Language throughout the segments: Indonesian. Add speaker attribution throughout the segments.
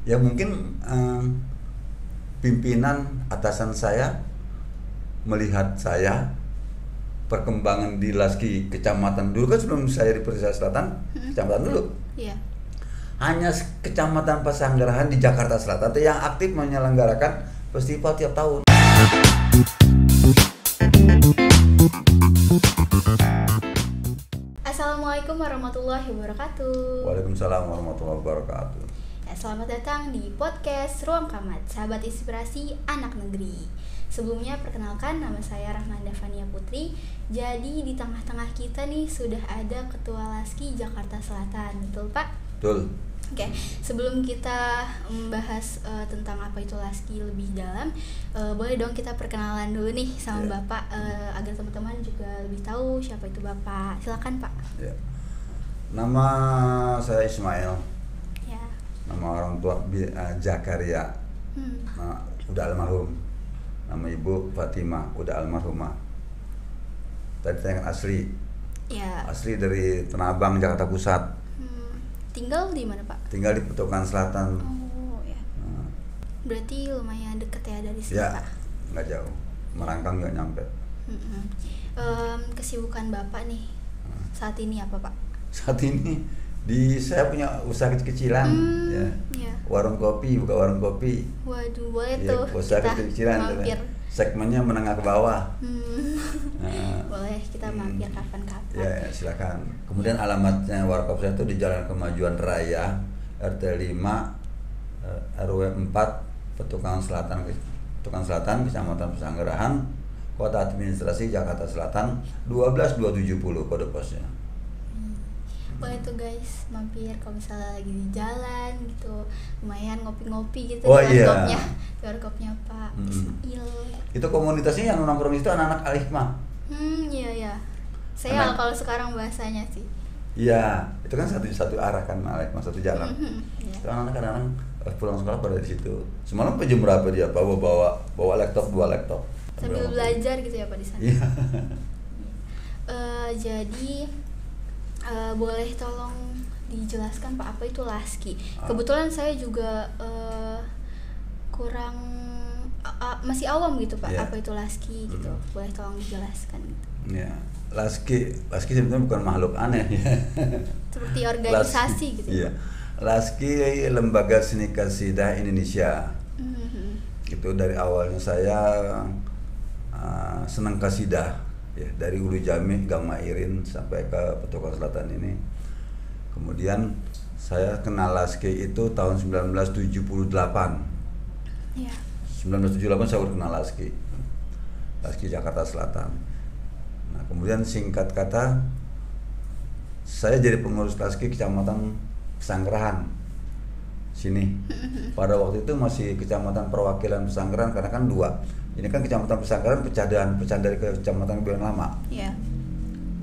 Speaker 1: Ya mungkin pimpinan atasan saya melihat saya perkembangan di Laski kecamatan dulu kan sebelum saya di Persija Selatan, kecamatan dulu.
Speaker 2: Iya.
Speaker 1: Hanya kecamatan Pesanggerahan di Jakarta Selatan yang aktif menyelenggarakan festival tiap tahun.
Speaker 2: Assalamualaikum warahmatullahi wabarakatuh.
Speaker 1: Waalaikumsalam warahmatullahi wabarakatuh.
Speaker 2: Ya, selamat datang di podcast Ruang Kamat, sahabat inspirasi anak negeri. Sebelumnya perkenalkan, nama saya Rahmanda Fania Putri. Jadi di tengah-tengah kita nih sudah ada Ketua Laski Jakarta Selatan, betul Pak?
Speaker 1: Betul.
Speaker 2: Oke, sebelum kita membahas tentang apa itu Laski lebih dalam, boleh dong kita perkenalan dulu nih sama Bapak agar teman-teman juga lebih tahu siapa itu Bapak. Silakan Pak.
Speaker 1: Ya. Nama saya Ismail.
Speaker 2: Ya.
Speaker 1: Nama orang tua Zakaria. Nah, udah almarhum. Nama ibu Fatimah, udah almarhumah. Tadi tanyakan asli.
Speaker 2: Ya.
Speaker 1: Asli dari Tanah Abang, Jakarta Pusat.
Speaker 2: Tinggal di mana Pak?
Speaker 1: Tinggal di Petukan Selatan.
Speaker 2: Oh ya. Berarti lumayan dekat ya dari sini
Speaker 1: Ya,
Speaker 2: Pak?
Speaker 1: nggak jauh. Merangkang nggak nyampe.
Speaker 2: Kesibukan Bapak nih saat ini apa Pak?
Speaker 1: Saat ini saya punya usaha kecil-kecilan, ya. Warung kopi, buka warung kopi.
Speaker 2: Waduh, boleh
Speaker 1: Ya,
Speaker 2: tuh
Speaker 1: usaha
Speaker 2: kita
Speaker 1: kecil-kecilan.
Speaker 2: mampir.
Speaker 1: Segmennya menengah ke bawah.
Speaker 2: Boleh kita mampir kapan-kapan.
Speaker 1: Ya, silakan. Kemudian alamatnya warkop saya itu di Jalan Kemajuan Raya, RT 5, RW 4, Petukan Selatan, Kecamatan Pesanggerahan, Kota Administrasi Jakarta Selatan, 12270 kode posnya.
Speaker 2: Boleh tuh guys, mampir kalau misalnya lagi di jalan gitu, lumayan ngopi-ngopi gitu
Speaker 1: Oh,
Speaker 2: di
Speaker 1: iya.
Speaker 2: warkopnya Pak Ismail.
Speaker 1: Itu komunitasnya yang nongkrong itu anak-anak Al-Hikmah.
Speaker 2: Iya. Saya kalau sekarang bahasanya sih.
Speaker 1: Iya, itu kan satu arah kan Al-Hikmah, satu jalan.
Speaker 2: Iya.
Speaker 1: Itu anak-anak kadang pulang sekolah pada di situ. Semalam jam berapa dia bawa laptop, 2 laptop.
Speaker 2: Sambil belajar gitu ya Pak di sana.
Speaker 1: Iya.
Speaker 2: Jadi boleh tolong dijelaskan Pak apa itu Laski? Kebetulan saya juga kurang masih awam gitu Pak, apa itu Laski gitu. Boleh tolong dijelaskan gitu.
Speaker 1: Ya, Laski sebenarnya bukan makhluk aneh ya.
Speaker 2: Seperti organisasi gitu.
Speaker 1: Iya. Laski Lembaga Seni Qasidah Indonesia. Itu dari awalnya saya senang qasidah. Ya, dari Ulu Jami, Gang Mairin sampai ke Petukan Selatan ini. Kemudian saya kenal Laski itu tahun 1978.
Speaker 2: Iya.
Speaker 1: 1978 saya udah kenal Laski Jakarta Selatan. Nah, kemudian singkat kata saya jadi pengurus Laski Kecamatan Pesanggerahan sini. Pada waktu itu masih Kecamatan Perwakilan Pesanggerahan karena kan 2. Ini kan Kecamatan Pesanggerahan pecah dari Kecamatan Kebayoran Lama.
Speaker 2: Iya.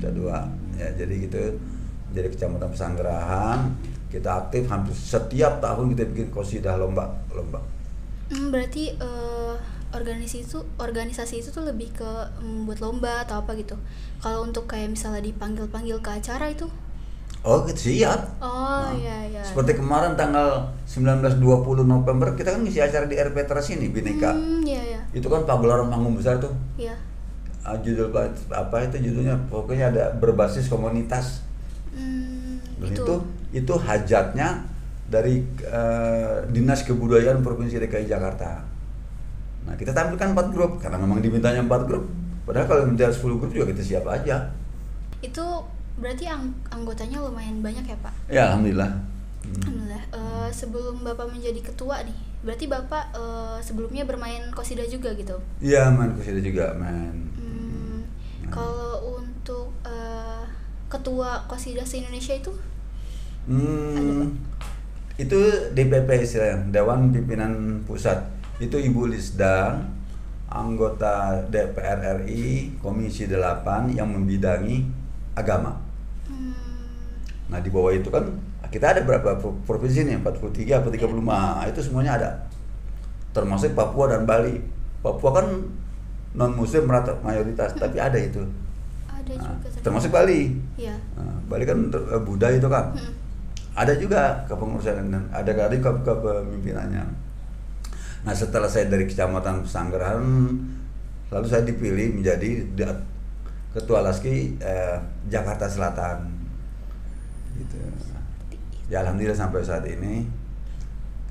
Speaker 1: Pecah 2. Ya, jadi gitu. Jadi Kecamatan Pesanggerahan kita aktif hampir setiap tahun kita bikin qasidah lomba.
Speaker 2: Berarti organisasi itu tuh lebih ke buat lomba atau apa gitu. Kalau untuk kayak misalnya dipanggil ke acara itu?
Speaker 1: Oh, gitu, siap.
Speaker 2: Iya.
Speaker 1: Seperti kemarin tanggal 19-20 November kita kan ngisi acara di RP Teras ini, Bhinneka.
Speaker 2: Iya.
Speaker 1: Itu kan pagelaran panggung besar tuh.
Speaker 2: Iya.
Speaker 1: Judul apa itu judulnya? Pokoknya ada berbasis komunitas. Dan itu hajatnya dari Dinas Kebudayaan Provinsi DKI Jakarta. Nah, kita tampilkan 4 grup karena memang dimintanya 4 grup. Padahal kalau minta 10 grup juga kita siap aja.
Speaker 2: Itu berarti anggotanya lumayan banyak ya Pak?
Speaker 1: Ya, alhamdulillah.
Speaker 2: Alhamdulillah. Sebelum Bapak menjadi ketua nih, berarti Bapak sebelumnya bermain qasidah juga gitu?
Speaker 1: Iya, main qasidah juga, main.
Speaker 2: Kalau untuk ketua qasidah se-Indonesia itu?
Speaker 1: Ada Pak? Itu DPP istilahnya, Dewan Pimpinan Pusat. Itu Ibu Lisda, anggota DPR RI Komisi 8 yang membidangi agama. Nah, di bawah itu kan kita ada berapa provinsi nih? 43 atau 35. Itu semuanya ada. Termasuk Papua dan Bali. Papua kan non muslim merata mayoritas, tapi ada itu.
Speaker 2: Ada juga.
Speaker 1: Termasuk Bali.
Speaker 2: Iya.
Speaker 1: Bali kan Buddha itu kan. Ada juga kepengurusan dan ada kali ke kepemimpinannya. Nah setelah saya dari Kecamatan Pesanggerahan, lalu saya dipilih menjadi Ketua Laski Jakarta Selatan. Gitu. Ya alhamdulillah sampai saat ini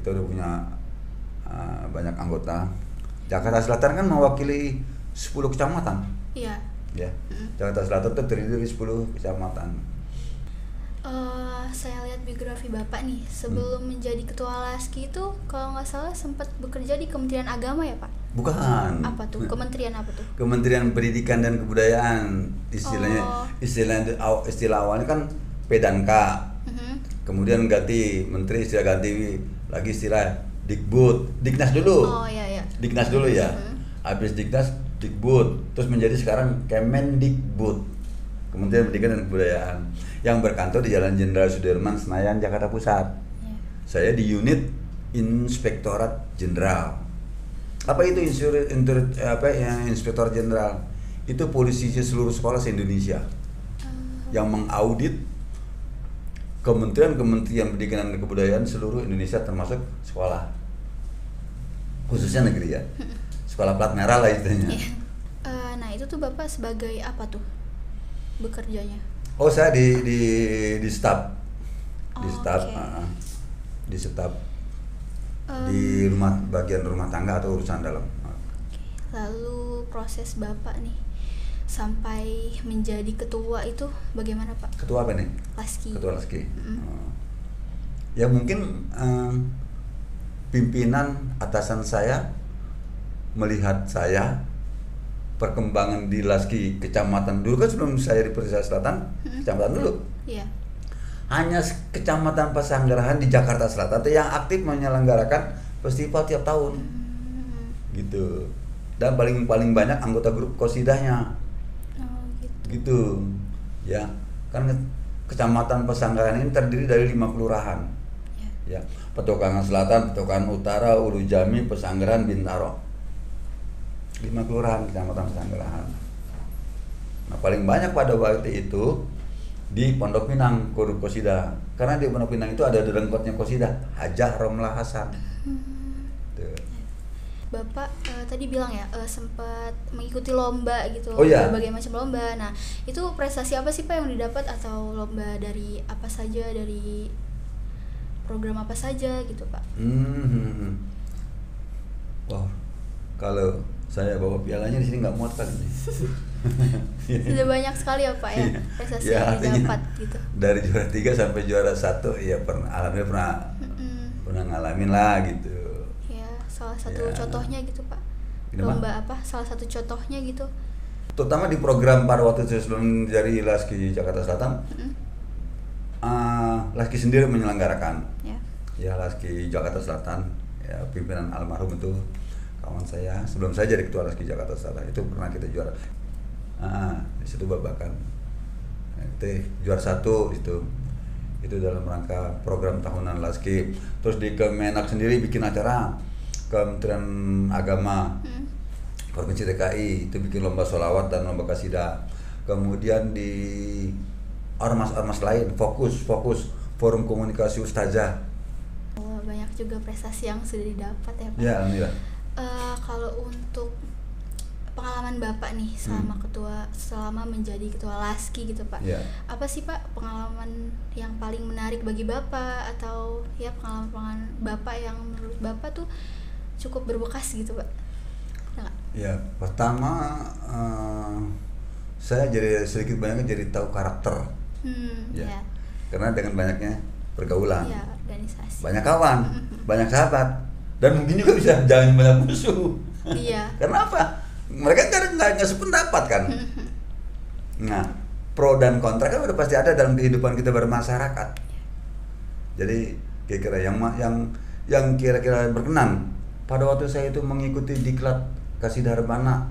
Speaker 1: kita udah punya banyak anggota. Jakarta Selatan kan mewakili 10 kecamatan.
Speaker 2: Iya.
Speaker 1: Ya. Jakarta Selatan itu terdiri dari 10 kecamatan.
Speaker 2: Saya lihat biografi Bapak nih, sebelum menjadi Ketua Laski itu kalau nggak salah sempat bekerja di Kementerian Agama ya Pak?
Speaker 1: Bukan.
Speaker 2: Apa tuh? Kementerian apa tuh?
Speaker 1: Kementerian Pendidikan dan Kebudayaan. Istilah awalnya kan Pedanka. Kemudian ganti menteri, ganti lagi istilah Dikbud, Diknas dulu.
Speaker 2: Oh iya.
Speaker 1: Diknas dulu ya. Habis Diknas, Dikbud, terus menjadi sekarang Kemendikbud, Kementerian Pendidikan dan Kebudayaan, yang berkantor di Jalan Jenderal Sudirman, Senayan, Jakarta Pusat. Saya di unit Inspektorat Jenderal. Apa itu Inspektor Jenderal? Itu polisi seluruh sekolah se-Indonesia yang mengaudit Kementerian Pendidikan dan Kebudayaan seluruh Indonesia termasuk sekolah, khususnya negeri ya, sekolah plat merah lah istilahnya.
Speaker 2: Nah itu tuh Bapak sebagai apa tuh bekerjanya?
Speaker 1: Oh saya di staf, di staf, di staf di bagian rumah tangga atau urusan dalam.
Speaker 2: Lalu proses Bapak nih sampai menjadi ketua itu bagaimana Pak?
Speaker 1: Ketua apa nih?
Speaker 2: Laski.
Speaker 1: Ketua Laski. Ya mungkin pimpinan atasan saya melihat saya perkembangan di Laski kecamatan dulu kan, sebelum saya di Persisah Selatan, kecamatan dulu.
Speaker 2: Iya.
Speaker 1: Hanya Kecamatan Pesanggerahan di Jakarta Selatan yang aktif menyelenggarakan festival tiap tahun. Gitu. Dan paling banyak anggota grup Qosidahnya. Gitu. Ya. Kan Kecamatan Pesanggerahan ini terdiri dari 5 kelurahan. Ya. Petokangan Selatan, Petokangan Utara, Ulu Jami, Pesanggerahan, Bintaro. 5 kelurahan Kecamatan Pesanggerahan. Nah, paling banyak pada waktu itu di Pondok Pinang, Grup Qosidah. Karena di Pondok Pinang itu ada derengkotnya Qosidah, Hajah Romlah Hasan. Tuh.
Speaker 2: Bapak tadi bilang ya sempat mengikuti lomba gitu, berbagai macam lomba. Nah, itu prestasi apa sih Pak yang didapat, atau lomba dari apa saja, dari program apa saja gitu Pak?
Speaker 1: Wow, kalau saya bawa pialanya di sini nggak muat kali ini.
Speaker 2: Sudah banyak sekali ya Pak ya prestasi yang didapat gitu.
Speaker 1: Dari juara 3 sampai juara 1 ya alhamdulillah pernah ngalamin lah gitu.
Speaker 2: Ya, salah satu contohnya gitu Pak. Lomba apa? Salah satu contohnya gitu.
Speaker 1: Terutama di program pada waktu itu sebelum dari Laski Jakarta Selatan, Laski sendiri menyelenggarakan. Ya Laski Jakarta Selatan, ya pimpinan almarhum itu kawan saya sebelum saya jadi ketua Laski Jakarta Selatan, itu pernah kita juara. Di situ babakan. Itu juara 1 itu dalam rangka program tahunan Laski. Terus di Kemenak sendiri bikin acara, Kementerian Agama Provinsi DKI itu bikin lomba sholawat dan lomba kasidah. Kemudian di ormas-ormas lain fokus forum komunikasi ustazah.
Speaker 2: Banyak juga prestasi yang sudah didapat ya Pak.
Speaker 1: Ya alhamdulillah.
Speaker 2: Kalau untuk pengalaman Bapak nih selama menjadi ketua Laski gitu Pak, apa sih Pak pengalaman yang paling menarik bagi Bapak, atau ya pengalaman Bapak yang menurut Bapak tuh cukup berbekas gitu Pak?
Speaker 1: Ya pertama saya jadi sedikit banyaknya jadi tahu karakter. Karena dengan banyaknya pergaulan,
Speaker 2: organisasi,
Speaker 1: banyak kawan, banyak sahabat, dan mungkin juga bisa jangan banyak musuh. Karena apa? Mereka nggak sependapat kan. Nah, pro dan kontra kan udah pasti ada dalam kehidupan kita bermasyarakat. Jadi kira-kira yang kira-kira berkenan pada waktu saya itu mengikuti diklat Qasidah Rebana.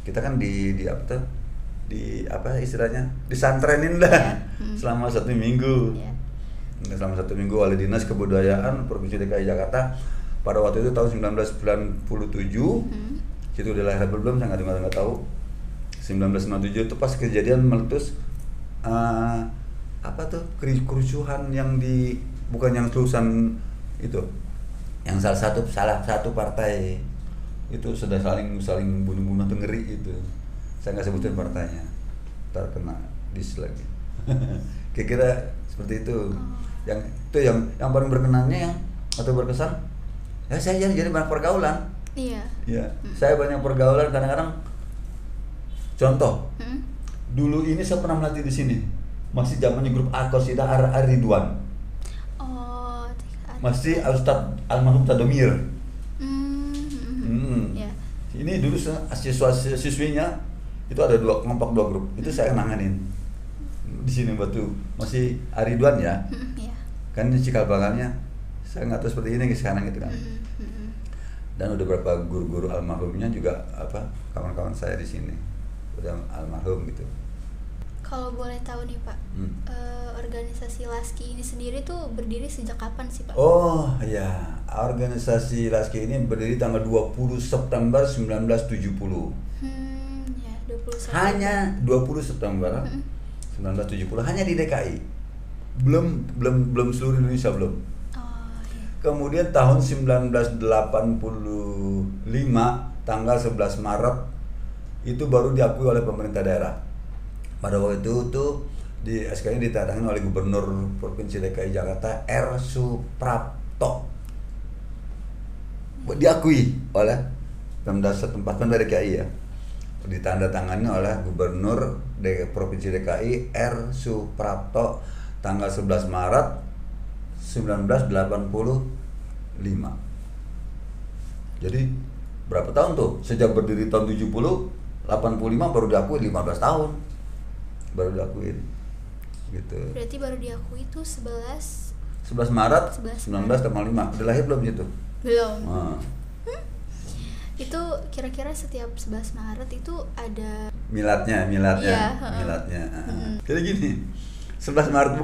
Speaker 1: Kita kan di apa istilahnya, disantrenin lah selama 1 minggu. Selama 1 minggu oleh Dinas Kebudayaan Provinsi DKI Jakarta pada waktu itu tahun 1997. Situ udah lahir belum saya nggak tahu. 1997 itu pas kejadian meletus apa tuh kerusuhan yang di bukan yang lulusan itu, yang salah satu partai itu sudah saling bunuh-bunuh tuh, ngeri itu. Saya nggak sebutin partainya, ntar kena dis lagi. Kira-kira seperti itu. Yang paling berkenannya yang atau berkesan, ya saya jadi banyak pergaulan.
Speaker 2: Iya.
Speaker 1: Ya, saya banyak pergaulan kadang-kadang. Contoh, dulu ini saya pernah melatih di sini, masih zamannya grup Qasidah Ar-Ridwan.
Speaker 2: Oh,
Speaker 1: masih Ustadz almarhum Tadomir.
Speaker 2: Ya.
Speaker 1: Ini dulu siswinya itu ada dua grup, itu saya nanganin di sini Batu, masih Ar-Ridwan ya.
Speaker 2: Ya.
Speaker 1: Kan cikal bakalnya saya nggak tahu seperti ini sekarang gitu kan. Dan udah beberapa guru-guru almarhumnya juga kawan-kawan saya di sini udah almarhum gitu.
Speaker 2: Kalau boleh tahu nih Pak, organisasi Laski ini sendiri tuh berdiri sejak kapan sih Pak?
Speaker 1: Oh ya, organisasi Laski ini berdiri tanggal 20 September 1970.
Speaker 2: Ya, 20 September.
Speaker 1: Hanya 20 September 1970, hanya di DKI. Belum seluruh Indonesia belum.
Speaker 2: Oh, iya.
Speaker 1: Kemudian tahun 1985 tanggal 11 Maret itu baru diakui oleh pemerintah daerah. Pada waktu itu tuh di SK-nya ditandatangani oleh Gubernur Provinsi DKI Jakarta R. Suprapto. Diakui oleh Pemda setempat Pemda DKI ya. Ditandatangani oleh Gubernur Provinsi DKI R. Suprapto tanggal 11 Maret 1985. Jadi berapa tahun tuh? Sejak berdiri tahun 70, 85 baru diakui 15 tahun. Baru diakuin. Gitu.
Speaker 2: Berarti baru diakui itu 11
Speaker 1: Maret 1985. Udah lahir belum itu?
Speaker 2: Belum.
Speaker 1: Nah.
Speaker 2: Itu kira-kira setiap 11 Maret itu ada
Speaker 1: Miladnya.
Speaker 2: Iya,
Speaker 1: Miladnya. Jadi gini. 11 Maret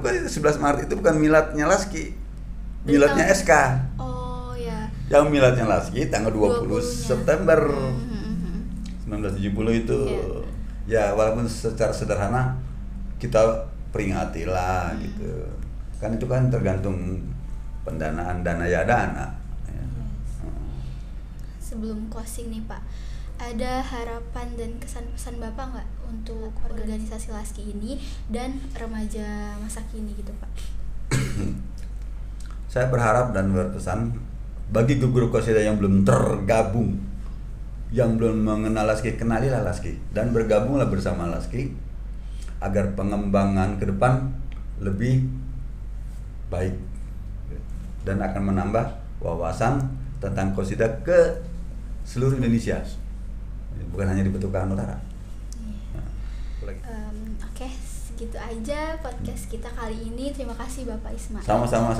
Speaker 1: itu bukan miladnya Laski. Miladnya SK.
Speaker 2: Oh ya.
Speaker 1: Yang miladnya Laski tanggal 20 September 1970 itu. Ya walaupun secara sederhana kita peringati lah gitu. Kan itu kan tergantung pendanaan dana ya dana. Ya.
Speaker 2: Sebelum closing nih Pak, ada harapan dan kesan-pesan Bapak nggak untuk organisasi Laski ini dan remaja masa kini gitu Pak?
Speaker 1: Saya berharap dan berpesan bagi guru Qasidah yang belum tergabung, yang belum mengenal Laski, kenalilah Laski dan bergabunglah bersama Laski agar pengembangan ke depan lebih baik dan akan menambah wawasan tentang Qasidah ke seluruh Indonesia, bukan hanya di Petukangan Utara.
Speaker 2: Oke, segitu aja podcast kita kali ini. Terima kasih Bapak Ismail.
Speaker 1: Sama-sama.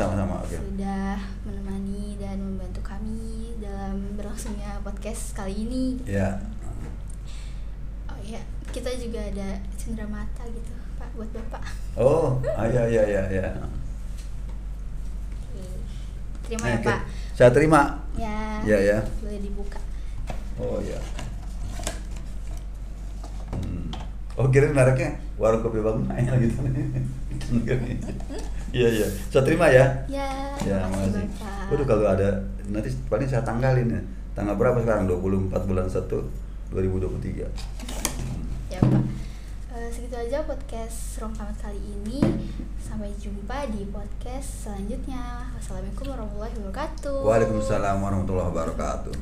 Speaker 1: Okay.
Speaker 2: Sudah menemani dan membantu kami dalam berlangsungnya podcast kali ini.
Speaker 1: Ya.
Speaker 2: Oh ya, kita juga ada cenderamata gitu Pak buat Bapak.
Speaker 1: Oh, ya.
Speaker 2: Terima ya Pak.
Speaker 1: Saya terima.
Speaker 2: Ya.
Speaker 1: Ya.
Speaker 2: Boleh dibuka.
Speaker 1: Oh ya. Oh kira mereknya warung kopi Bang Mail gitu nih. Iya. Saya terima ya.
Speaker 2: Ya.
Speaker 1: Makasih. Waduh kalau ada nanti paling saya tanggalin ya. Tanggal berapa sekarang? 24 bulan 1 2023.
Speaker 2: Ya Pak. Segitu aja podcast Ruang Tamat kali ini. Sampai jumpa di podcast selanjutnya. Wassalamualaikum warahmatullahi wabarakatuh.
Speaker 1: Waalaikumsalam warahmatullahi wabarakatuh.